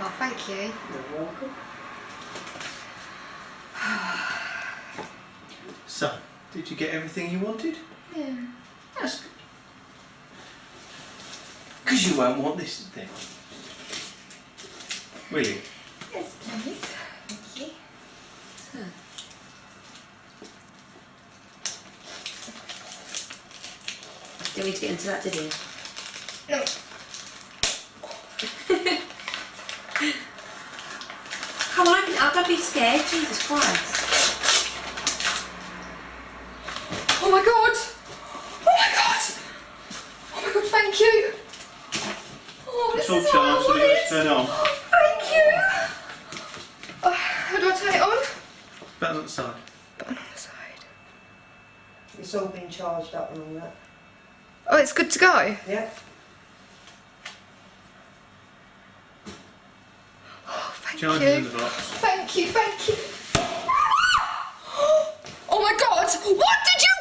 Oh, thank you. You're welcome. So, did you get everything you wanted? Yeah. That's good. Because you won't want this thing. Will you? Yes, please. Thank you. Didn't need to get into that, did you? No. Come on, don't be scared. Jesus Christ. Oh my god! Oh my god! Oh my god, thank you! Oh, It's this all is what I charged, so you've got to turn it wanted! on. Thank you! How do I turn it on? Button on the side. Button on the side. It's all been charged up and all that. Oh, it's good to go? Yeah. Oh, thank Charging in you. the box. Thank you, thank you. Oh my god! What did you